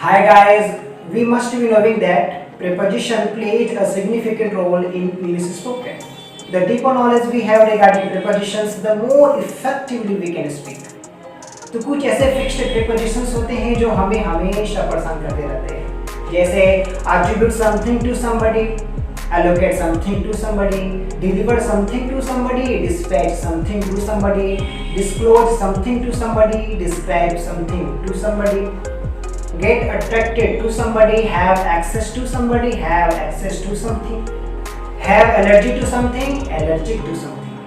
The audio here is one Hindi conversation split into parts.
Hi guys, we must be knowing that preposition plays a significant role in English spoken. The deeper knowledge we have regarding prepositions, the more effectively we can speak. तो कुछ ऐसे फिक्स्ड prepositions होते हैं जो हमें हमेशा परेशान करते रहते हैं, जैसे attribute something to somebody, allocate something to somebody, deliver something to somebody, dispatch something to somebody, disclose something to somebody, describe something to somebody, get attracted to somebody, have access to somebody, have access to something, have allergy to something, allergic to something,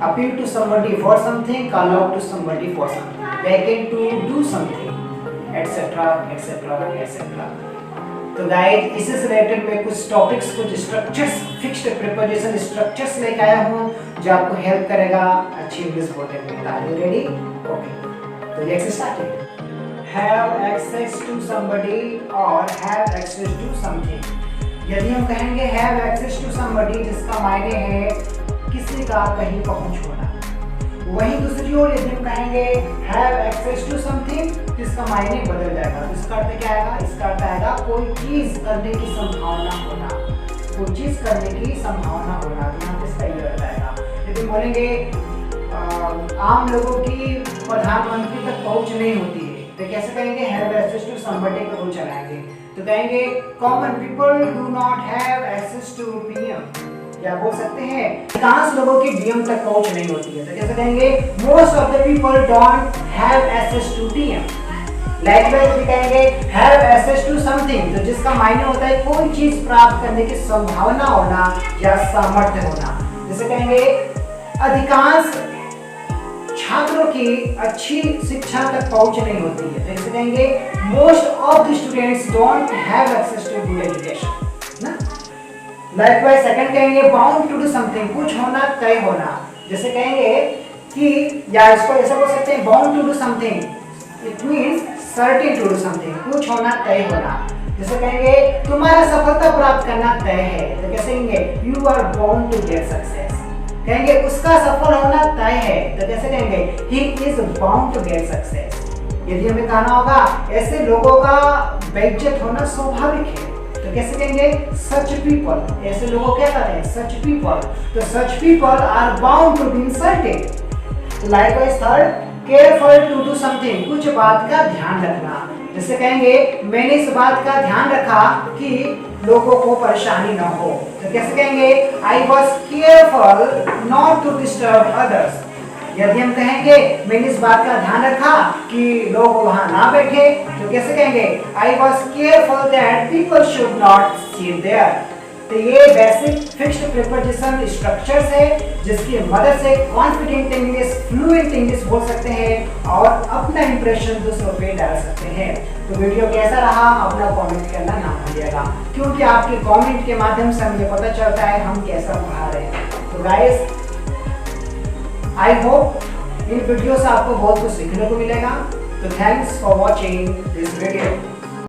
appeal to somebody for something, call out to somebody for something, beckon to do something, etc. etc. etc. तो गाइस इससे रिलेटेड मैं कुछ टॉपिक्स कुछ स्ट्रक्चर्स फिक्स्ड प्रीपोजिशन स्ट्रक्चर्स लेके आया हूँ जो आपको हेल्प करेगा अच्छी इंग्लिश बोलने में। Are you ready? ओके, तो let's start. Have access to somebody or have access to something। यदि हम कहेंगे have access to somebody जिसका मायने है किसी का कहीं पहुंच होना, वहीं दूसरी ओर यदि हम कहेंगे have access to something जिसका मायने बदल जाएगा, तो इसका अर्थ क्या आएगा? इसका अर्थ आएगा कोई चीज करने की संभावना होना, कोई चीज करने की संभावना होना। तो यहाँ पे इसका ये अर्थ आएगा। यदि बोलेंगे आम लोगों की प्रधानमंत्री तक पहुंच नहीं होती है, तो कैसे कहेंगे? हैव एक्सेस टू समबडी का रूल चलाएंगे, तो कहेंगे common people do not have access to PM. या बोल सकते हैं अधिकांश लोगों की डीएम तक पहुंच नहीं होती है, तो कैसे कहेंगे? Most of the people don't have access to DM. Likewise भी कहेंगे हैव एक्सेस टू समथिंग, तो जिसका मायने होता है कोई चीज प्राप्त करने की संभावना होना या सामर्थ्य होना। जैसे कहेंगे अधिकांश छात्रों की अच्छी शिक्षा तक पहुंच नहीं होती है, तो इसे कहेंगे most of the students don't have access to good education ना। लाइकवाइज सेकंड कहेंगे बाउंड टू डू समथिंग, कुछ होना तय होना। जैसे कहेंगे कि या इसको ऐसा बोल सकते हैं bound to do something, it means certain to do something, कुछ होना तय होना। जैसे कहेंगे तुम्हारा सफलता प्राप्त करना तय है, तो कैसे कहेंगे you are bound to get success. कहेंगे उसका सफल होना तय है, तो कैसे कहेंगे he is bound to get success. यदि हमें कहना होगा ऐसे लोगों का बेइज्जत होना स्वाभाविक है, तो कैसे कहेंगे सच पीपल, ऐसे लोगों क्या कहते हैं? Such people. तो such people are bound to be insulted. Likewise third careful to do something, कुछ बात का ध्यान रखना। जैसे कहेंगे मैंने इस बात का ध्यान रखा कि लोगों को परेशानी न हो, तो कैसे कहेंगे I was careful not to disturb others. यदि हम कहेंगे मैंने इस बात का ध्यान रखा कि लोग वहां ना बैठे, तो कैसे कहेंगे I was careful that people should not sit there. तो ये बेसिक फिक्स्ड प्रीपोजिशन स्ट्रक्चर्स है जिसकी मदद से कॉन्फिडेंट इंग्लिश, फ्लुएंट इंग्लिश बोल सकते हैं और अपना इंप्रेशन दूसरों पे डाल सकते हैं। तो वीडियो कैसा रहा अपना कमेंट करना ना भूलिएगा, क्योंकि आपके कमेंट के माध्यम से हमें पता चलता है हम कैसा पढ़ा रहे हैं। तो guys I hope in video से आपको बहुत कुछ सीखने को मिलेगा। तो thanks for watching this video.